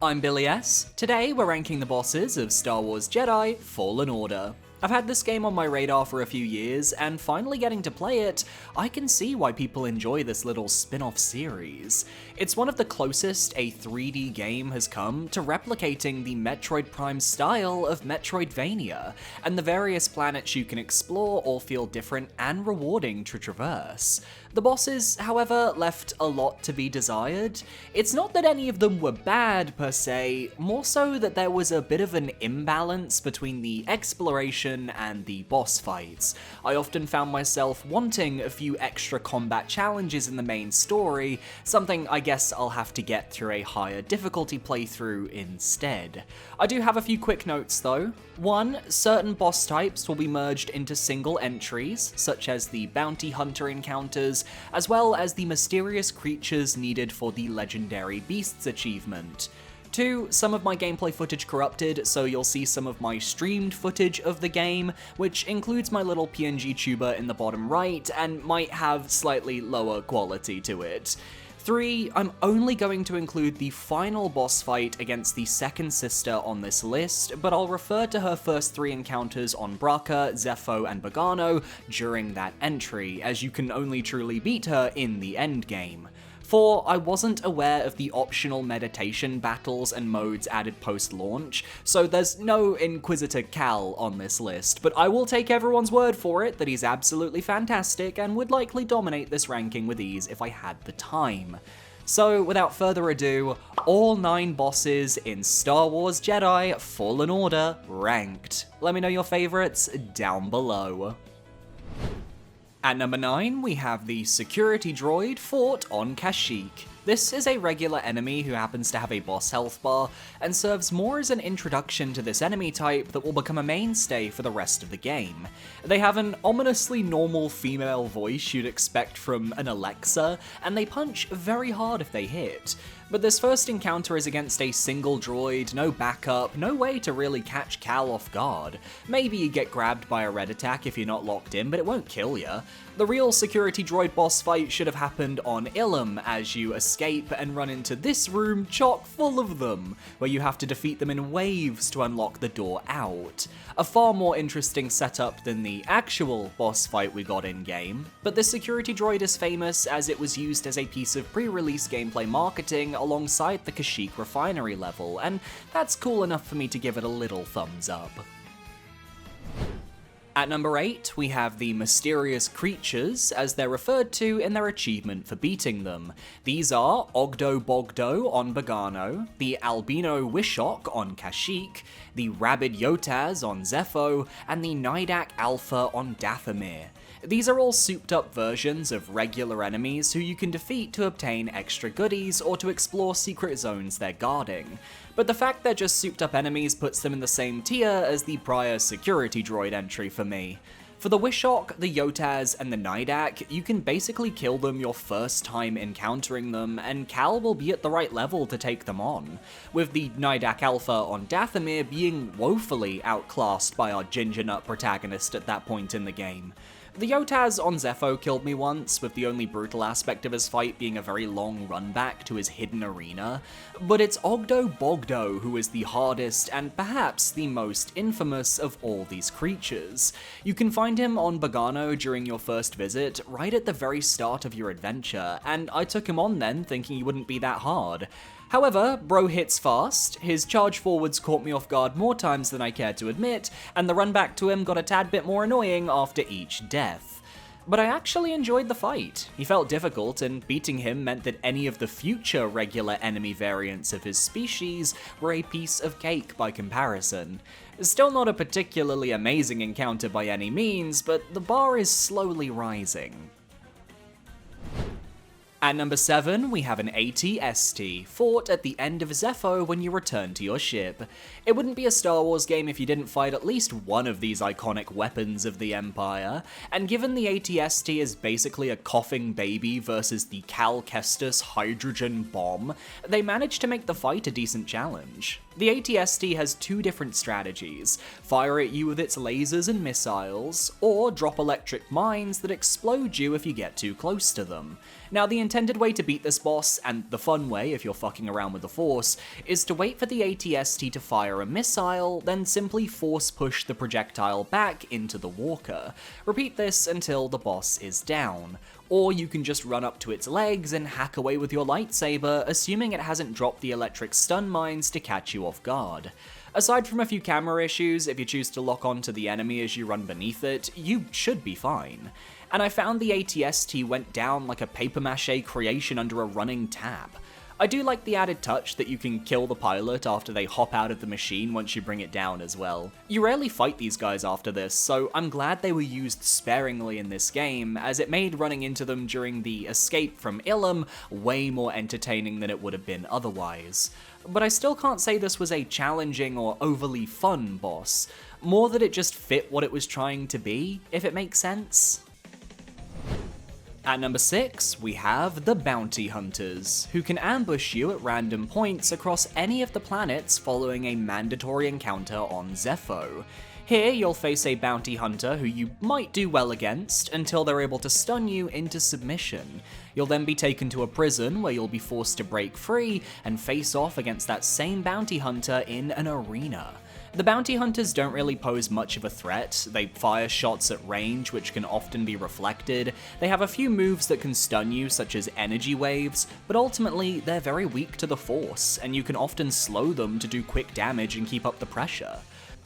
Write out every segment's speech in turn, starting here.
I'm Billy S. Today we're ranking the bosses of Star Wars Jedi Fallen Order. I've had this game on my radar for a few years, and finally getting to play it, I can see why people enjoy this little spin-off series. It's one of the closest a 3D game has come to replicating the Metroid Prime style of Metroidvania, and the various planets you can explore all feel different and rewarding to traverse. The bosses, however, left a lot to be desired. It's not that any of them were bad per se, more so that there was a bit of an imbalance between the exploration and the boss fights. I often found myself wanting a few extra combat challenges in the main story, something I guess I'll have to get through a higher difficulty playthrough instead. I do have a few quick notes though. 1, certain boss types will be merged into single entries, such as the bounty hunter encounters, as well as the mysterious creatures needed for the legendary beasts achievement. 2, some of my gameplay footage corrupted, so you'll see some of my streamed footage of the game, which includes my little PNG tuber in the bottom right, and might have slightly lower quality to it. 3, I'm only going to include the final boss fight against the second sister on this list, but I'll refer to her first 3 encounters on Braca, Zepho, and Bogano during that entry, as you can only truly beat her in the endgame. 4, I wasn't aware of the optional meditation battles and modes added post-launch, so there's no Inquisitor Cal on this list, but I will take everyone's word for it that he's absolutely fantastic and would likely dominate this ranking with ease if I had the time. So, without further ado, all 9 bosses in Star Wars Jedi Fallen Order ranked. Let me know your favorites down below. At number 9, we have the security droid Fort on Kashyyyk. This is a regular enemy who happens to have a boss health bar, and serves more as an introduction to this enemy type that will become a mainstay for the rest of the game. They have an ominously normal female voice you'd expect from an Alexa, and they punch very hard if they hit. But this first encounter is against a single droid, no backup, no way to really catch Cal off guard. Maybe you get grabbed by a red attack if you're not locked in, but it won't kill ya. The real security droid boss fight should have happened on Ilum as you escape and run into this room chock full of them, where you have to defeat them in waves to unlock the door out. A far more interesting setup than the actual boss fight we got in-game, but this security droid is famous as it was used as a piece of pre-release gameplay marketing alongside the Kashyyyk refinery level, and that's cool enough for me to give it a little thumbs up. At number 8, we have the mysterious creatures, as they're referred to in their achievement for beating them. These are Ogdo Bogdo on Bogano, the Albino Wishok on Kashyyyk, the Rabid Yotaz on Zepho, and the Nidak Alpha on Dathomir. These are all souped up versions of regular enemies who you can defeat to obtain extra goodies or to explore secret zones they're guarding. But the fact they're just souped up enemies puts them in the same tier as the prior security droid entry for me. For the Wishok, the Yotaz, and the Nidak, you can basically kill them your first time encountering them, and Cal will be at the right level to take them on, with the Nidak Alpha on Dathomir being woefully outclassed by our Ginger Nut protagonist at that point in the game. The Yotaz on Zepho killed me once, with the only brutal aspect of his fight being a very long run back to his hidden arena, but it's Ogdo Bogdo who is the hardest and perhaps the most infamous of all these creatures. You can find him on Bogano during your first visit, right at the very start of your adventure, and I took him on then thinking he wouldn't be that hard. However, bro hits fast, his charge forwards caught me off guard more times than I care to admit, and the run back to him got a tad bit more annoying after each death. But I actually enjoyed the fight. He felt difficult, and beating him meant that any of the future regular enemy variants of his species were a piece of cake by comparison. Still not a particularly amazing encounter by any means, but the bar is slowly rising. At number 7, we have an AT-ST, fought at the end of Zepho when you return to your ship. It wouldn't be a Star Wars game if you didn't fight at least one of these iconic weapons of the Empire, and given the AT-ST is basically a coughing baby versus the Cal Kestis hydrogen bomb, they managed to make the fight a decent challenge. The AT-ST has 2 different strategies: fire at you with its lasers and missiles, or drop electric mines that explode you if you get too close to them. Now, the intended way to beat this boss, and the fun way if you're fucking around with the Force, is to wait for the ATST to fire a missile, then simply force push the projectile back into the walker. Repeat this until the boss is down. Or you can just run up to its legs and hack away with your lightsaber, assuming it hasn't dropped the electric stun mines to catch you off guard. Aside from a few camera issues, if you choose to lock onto the enemy as you run beneath it, you should be fine. And I found the ATST went down like a papier-mâché creation under a running tap. I do like the added touch that you can kill the pilot after they hop out of the machine once you bring it down as well. You rarely fight these guys after this, so I'm glad they were used sparingly in this game, as it made running into them during the escape from Ilum way more entertaining than it would have been otherwise. But I still can't say this was a challenging or overly fun boss, more that it just fit what it was trying to be, if it makes sense. At number 6, we have the Bounty Hunters, who can ambush you at random points across any of the planets following a mandatory encounter on Zepho. Here, you'll face a bounty hunter who you might do well against until they're able to stun you into submission. You'll then be taken to a prison where you'll be forced to break free and face off against that same bounty hunter in an arena. The bounty hunters don't really pose much of a threat. They fire shots at range, which can often be reflected. They have a few moves that can stun you, such as energy waves, but ultimately they're very weak to the Force, and you can often slow them to do quick damage and keep up the pressure.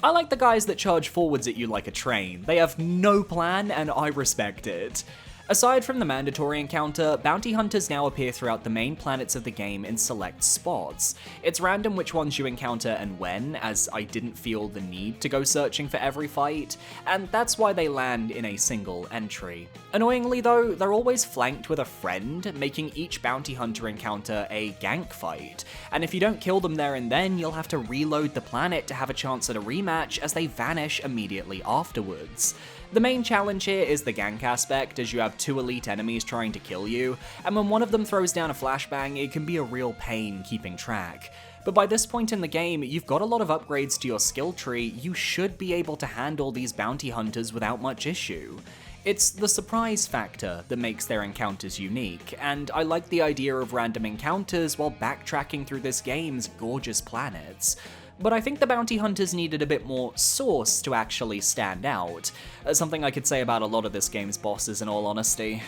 I like the guys that charge forwards at you like a train. They have no plan, and I respect it. Aside from the mandatory encounter, bounty hunters now appear throughout the main planets of the game in select spots. It's random which ones you encounter and when, as I didn't feel the need to go searching for every fight, and that's why they land in a single entry. Annoyingly though, they're always flanked with a friend, making each bounty hunter encounter a gank fight, and if you don't kill them there and then, you'll have to reload the planet to have a chance at a rematch as they vanish immediately afterwards. The main challenge here is the gank aspect, as you have two elite enemies trying to kill you, and when one of them throws down a flashbang, it can be a real pain keeping track. But by this point in the game, you've got a lot of upgrades to your skill tree. You should be able to handle these bounty hunters without much issue. It's the surprise factor that makes their encounters unique, and I like the idea of random encounters while backtracking through this game's gorgeous planets. But I think the bounty hunters needed a bit more sauce to actually stand out. Something I could say about a lot of this game's bosses in all honesty.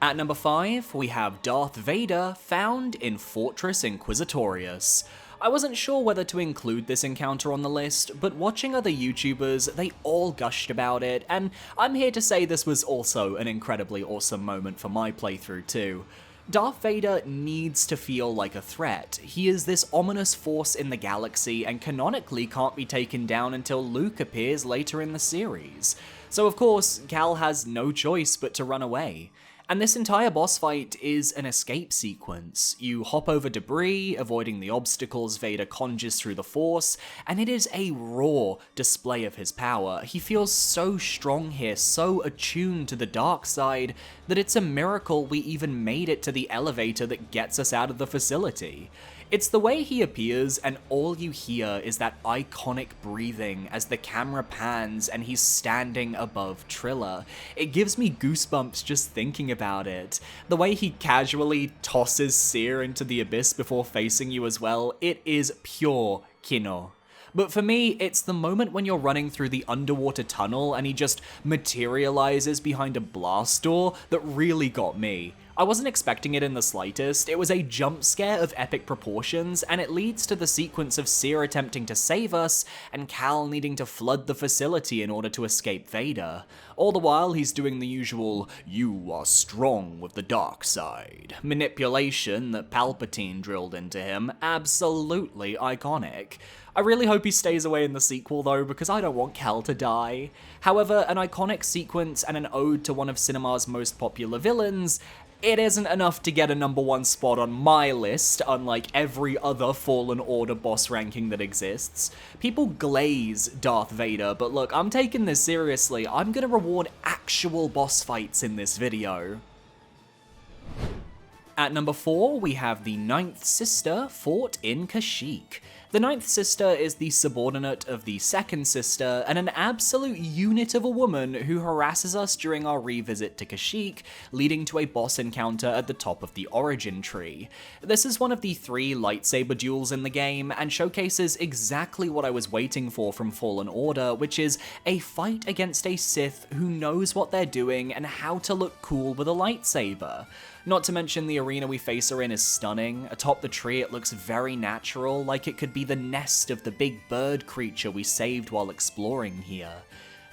At number 5, we have Darth Vader, found in Fortress Inquisitorius. I wasn't sure whether to include this encounter on the list, but watching other YouTubers, they all gushed about it, and I'm here to say this was also an incredibly awesome moment for my playthrough too. Darth Vader needs to feel like a threat. He is this ominous force in the galaxy and canonically can't be taken down until Luke appears later in the series. So of course, Cal has no choice but to run away. And this entire boss fight is an escape sequence. You hop over debris, avoiding the obstacles Vader conjures through the Force, and it is a raw display of his power. He feels so strong here, so attuned to the dark side, that it's a miracle we even made it to the elevator that gets us out of the facility. It's the way he appears, and all you hear is that iconic breathing as the camera pans and he's standing above Trilla. It gives me goosebumps just thinking about it. The way he casually tosses Seer into the abyss before facing you as well, it is pure kino. But for me, it's the moment when you're running through the underwater tunnel and he just materializes behind a blast door that really got me. I wasn't expecting it in the slightest. It was a jump scare of epic proportions, and it leads to the sequence of Seer attempting to save us, and Cal needing to flood the facility in order to escape Vader. All the while, he's doing the usual, "You are strong with the dark side" manipulation that Palpatine drilled into him. Absolutely iconic. I really hope he stays away in the sequel though, because I don't want Cal to die. However, an iconic sequence and an ode to one of cinema's most popular villains, it isn't enough to get a number 1 spot on my list, unlike every other Fallen Order boss ranking that exists. People glaze Darth Vader, but look, I'm taking this seriously. I'm gonna reward actual boss fights in this video. At number 4, we have the Ninth Sister fought in Kashyyyk. The Ninth Sister is the subordinate of the Second Sister, and an absolute unit of a woman who harasses us during our revisit to Kashyyyk, leading to a boss encounter at the top of the origin tree. This is one of the 3 lightsaber duels in the game, and showcases exactly what I was waiting for from Fallen Order, which is a fight against a Sith who knows what they're doing and how to look cool with a lightsaber. Not to mention the arena we face her in is stunning. Atop the tree it looks very natural, like it could be the nest of the big bird creature we saved while exploring here.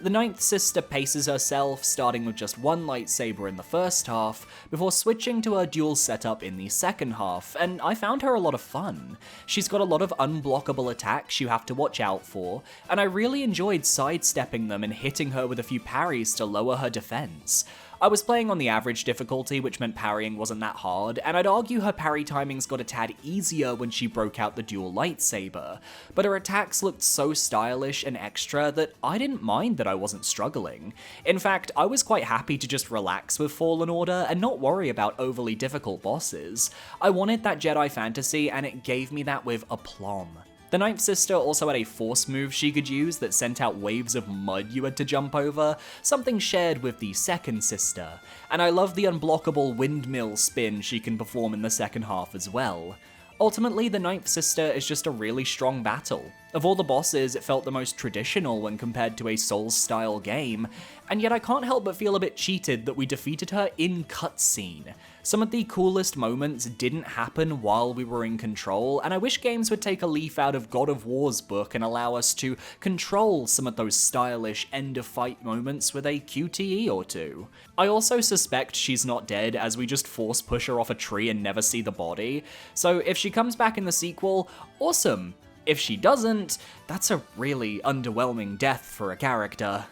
The Ninth Sister paces herself, starting with just one lightsaber in the first half, before switching to her dual setup in the second half, and I found her a lot of fun. She's got a lot of unblockable attacks you have to watch out for, and I really enjoyed sidestepping them and hitting her with a few parries to lower her defense. I was playing on the average difficulty, which meant parrying wasn't that hard, and I'd argue her parry timings got a tad easier when she broke out the dual lightsaber, but her attacks looked so stylish and extra that I didn't mind that I wasn't struggling. In fact, I was quite happy to just relax with Fallen Order and not worry about overly difficult bosses. I wanted that Jedi fantasy, and it gave me that with aplomb. The Ninth Sister also had a force move she could use that sent out waves of mud you had to jump over, something shared with the Second Sister, and I love the unblockable windmill spin she can perform in the second half as well. Ultimately, the Ninth Sister is just a really strong battle. Of all the bosses, it felt the most traditional when compared to a Souls-style game, and yet I can't help but feel a bit cheated that we defeated her in cutscene. Some of the coolest moments didn't happen while we were in control, and I wish games would take a leaf out of God of War's book and allow us to control some of those stylish end-of-fight moments with a QTE or two. I also suspect she's not dead, as we just force push her off a tree and never see the body, so if she comes back in the sequel, awesome. If she doesn't, that's a really underwhelming death for a character.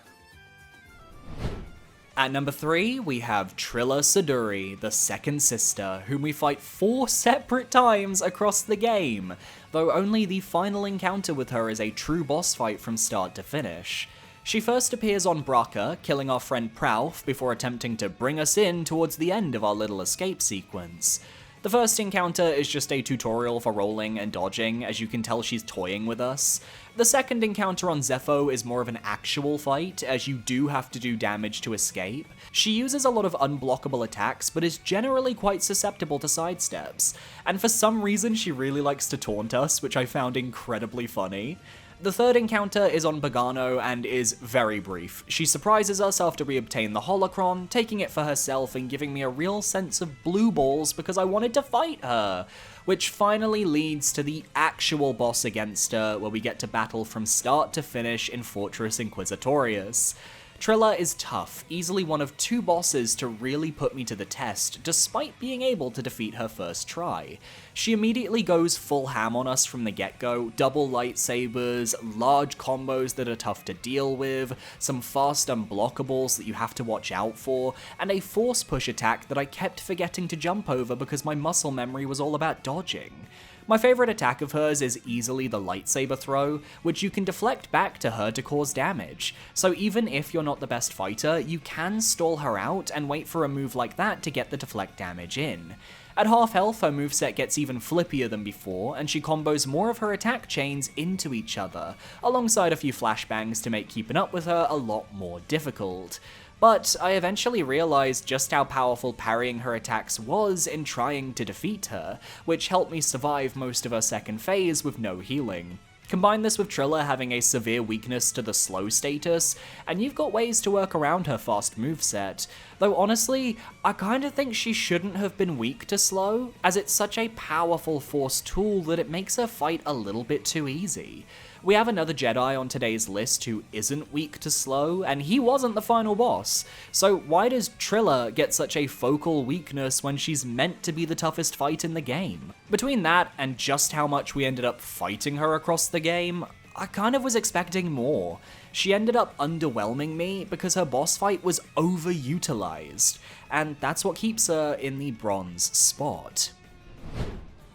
At number 3, we have Trilla Siduri, the Second Sister, whom we fight 4 separate times across the game, though only the final encounter with her is a true boss fight from start to finish. She first appears on Bracca, killing our friend Prauf before attempting to bring us in towards the end of our little escape sequence. The first encounter is just a tutorial for rolling and dodging, as you can tell she's toying with us. The second encounter on Zepho is more of an actual fight, as you do have to do damage to escape. She uses a lot of unblockable attacks, but is generally quite susceptible to sidesteps, and for some reason she really likes to taunt us, which I found incredibly funny. The third encounter is on Bogano and is very brief. She surprises us after we obtain the holocron, taking it for herself and giving me a real sense of blue balls because I wanted to fight her, which finally leads to the actual boss against her, where we get to battle from start to finish in Fortress Inquisitorius. Trilla is tough, easily one of 2 bosses to really put me to the test, despite being able to defeat her first try. She immediately goes full ham on us from the get-go, double lightsabers, large combos that are tough to deal with, some fast unblockables that you have to watch out for, and a force push attack that I kept forgetting to jump over because my muscle memory was all about dodging. My favourite attack of hers is easily the lightsaber throw, which you can deflect back to her to cause damage, so even if you're not the best fighter, you can stall her out and wait for a move like that to get the deflect damage in. At half health, her moveset gets even flippier than before, and she combos more of her attack chains into each other, alongside a few flashbangs to make keeping up with her a lot more difficult. But I eventually realized just how powerful parrying her attacks was in trying to defeat her, which helped me survive most of her second phase with no healing. Combine this with Trilla having a severe weakness to the slow status, and you've got ways to work around her fast moveset. Though honestly, I kinda think she shouldn't have been weak to slow, as it's such a powerful force tool that it makes her fight a little bit too easy. We have another Jedi on today's list who isn't weak to slow, and he wasn't the final boss, so why does Trilla get such a focal weakness when she's meant to be the toughest fight in the game? Between that and just how much we ended up fighting her across the game, I kind of was expecting more. She ended up underwhelming me because her boss fight was overutilized, and that's what keeps her in the bronze spot.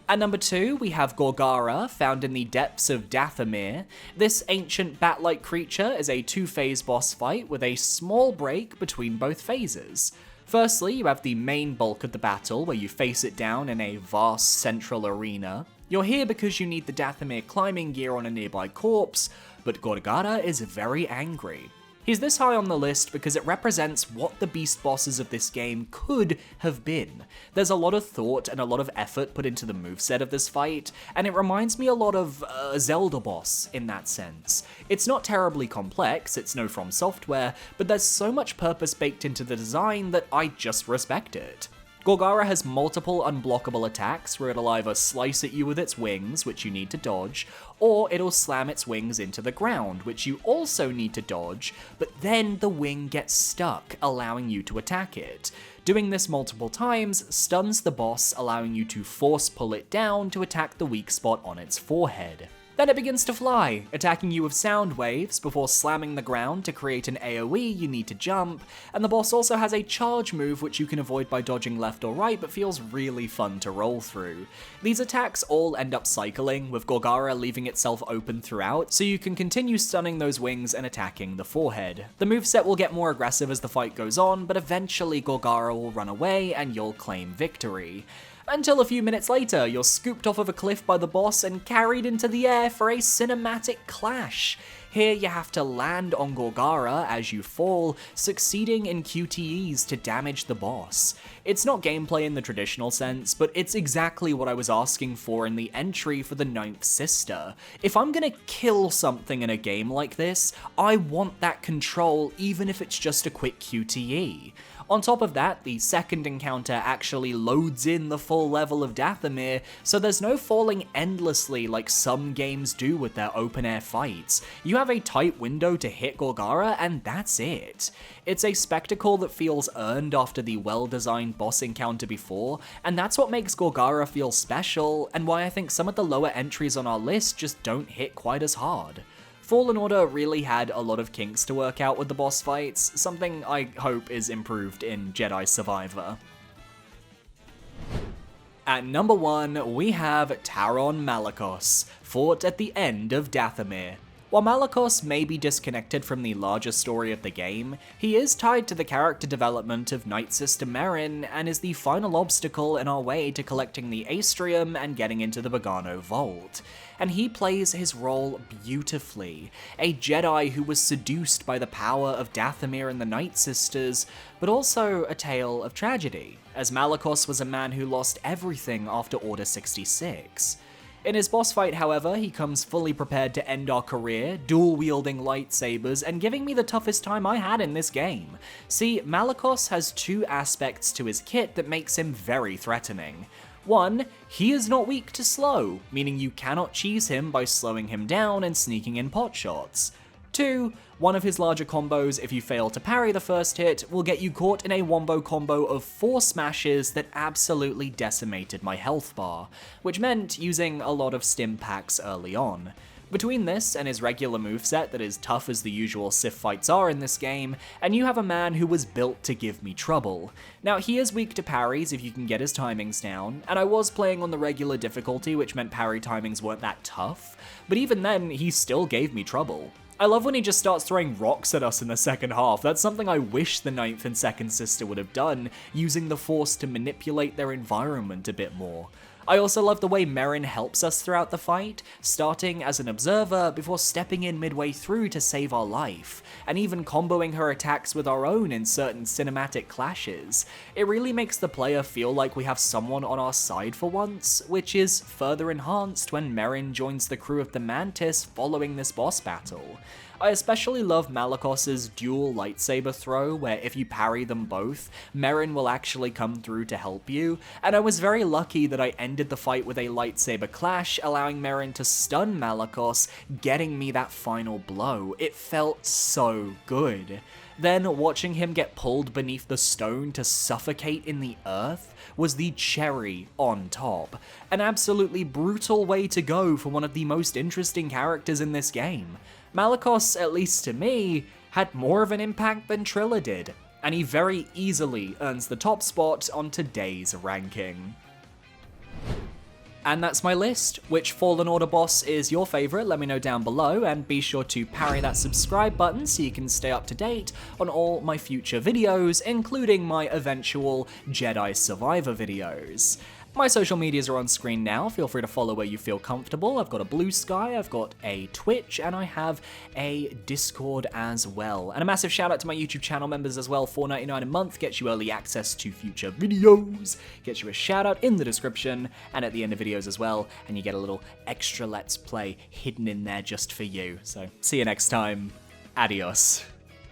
At number 2, we have Gorgara, found in the depths of Dathomir. This ancient bat-like creature is a 2-phase boss fight with a small break between both phases. Firstly, you have the main bulk of the battle where you face it down in a vast central arena. You're here because you need the Dathomir climbing gear on a nearby corpse, but Gorgara is very angry. He's this high on the list because it represents what the beast bosses of this game could have been. There's a lot of thought and a lot of effort put into the moveset of this fight, and it reminds me a lot of a Zelda boss in that sense. It's not terribly complex, it's no From Software, but there's so much purpose baked into the design that I just respect it. Gorgara has multiple unblockable attacks where it'll either slice at you with its wings, which you need to dodge, or it'll slam its wings into the ground, which you also need to dodge, but then the wing gets stuck, allowing you to attack it. Doing this multiple times stuns the boss, allowing you to force pull it down to attack the weak spot on its forehead. Then it begins to fly, attacking you with sound waves before slamming the ground to create an AoE you need to jump, and the boss also has a charge move which you can avoid by dodging left or right but feels really fun to roll through. These attacks all end up cycling, with Gorgara leaving itself open throughout, so you can continue stunning those wings and attacking the forehead. The moveset will get more aggressive as the fight goes on, but eventually Gorgara will run away and you'll claim victory. Until a few minutes later, you're scooped off of a cliff by the boss and carried into the air for a cinematic clash. Here you have to land on Gorgara as you fall, succeeding in QTEs to damage the boss. It's not gameplay in the traditional sense, but it's exactly what I was asking for in the entry for the Ninth Sister. If I'm gonna kill something in a game like this, I want that control even if it's just a quick QTE. On top of that, the second encounter actually loads in the full level of Dathomir, so there's no falling endlessly like some games do with their open-air fights. You have a tight window to hit Gorgara, and that's it. It's a spectacle that feels earned after the well-designed boss encounter before, and that's what makes Gorgara feel special, and why I think some of the lower entries on our list just don't hit quite as hard. Fallen Order really had a lot of kinks to work out with the boss fights, something I hope is improved in Jedi Survivor. At number 1, we have Taron Malicos, fought at the end of Dathomir. While Malicos may be disconnected from the larger story of the game, he is tied to the character development of Night Sister Merrin and is the final obstacle in our way to collecting the Astrium and getting into the Bogano Vault. And he plays his role beautifully, a Jedi who was seduced by the power of Dathomir and the Night Sisters, but also a tale of tragedy, as Malicos was a man who lost everything after Order 66. In his boss fight, however, he comes fully prepared to end our career, dual-wielding lightsabers, and giving me the toughest time I had in this game. See, Malicos has two aspects to his kit that makes him very threatening. One, he is not weak to slow, meaning you cannot cheese him by slowing him down and sneaking in pot shots. 2, one of his larger combos, if you fail to parry the first hit, will get you caught in a wombo combo of 4 smashes that absolutely decimated my health bar, which meant using a lot of stim packs early on. Between this and his regular moveset that is tough as the usual Sith fights are in this game, and you have a man who was built to give me trouble. Now, he is weak to parries if you can get his timings down, and I was playing on the regular difficulty, which meant parry timings weren't that tough, but even then, he still gave me trouble. I love when he just starts throwing rocks at us in the second half. That's something I wish the Ninth and Second Sister would have done, using the Force to manipulate their environment a bit more. I also love the way Merrin helps us throughout the fight, starting as an observer before stepping in midway through to save our life, and even comboing her attacks with our own in certain cinematic clashes. It really makes the player feel like we have someone on our side for once, which is further enhanced when Merrin joins the crew of the Mantis following this boss battle. I especially love Malicos's dual lightsaber throw, where if you parry them both, Merrin will actually come through to help you, and I was very lucky that I ended the fight with a lightsaber clash, allowing Merrin to stun Malicos, getting me that final blow. It felt so good. Then, watching him get pulled beneath the stone to suffocate in the earth was the cherry on top. An absolutely brutal way to go for one of the most interesting characters in this game. Malicos, at least to me, had more of an impact than Trilla did, and he very easily earns the top spot on today's ranking. And that's my list. Which Fallen Order boss is your favorite? Let me know down below, and be sure to parry that subscribe button so you can stay up to date on all my future videos, including my eventual Jedi Survivor videos. My social medias are on screen now, feel free to follow where you feel comfortable. I've got a Blue Sky, I've got a Twitch, and I have a Discord as well. And a massive shout out to my YouTube channel members as well. $4.99 a month gets you early access to future videos, gets you a shout out in the description and at the end of videos as well, and you get a little extra Let's Play hidden in there just for you. So see you next time. Adios.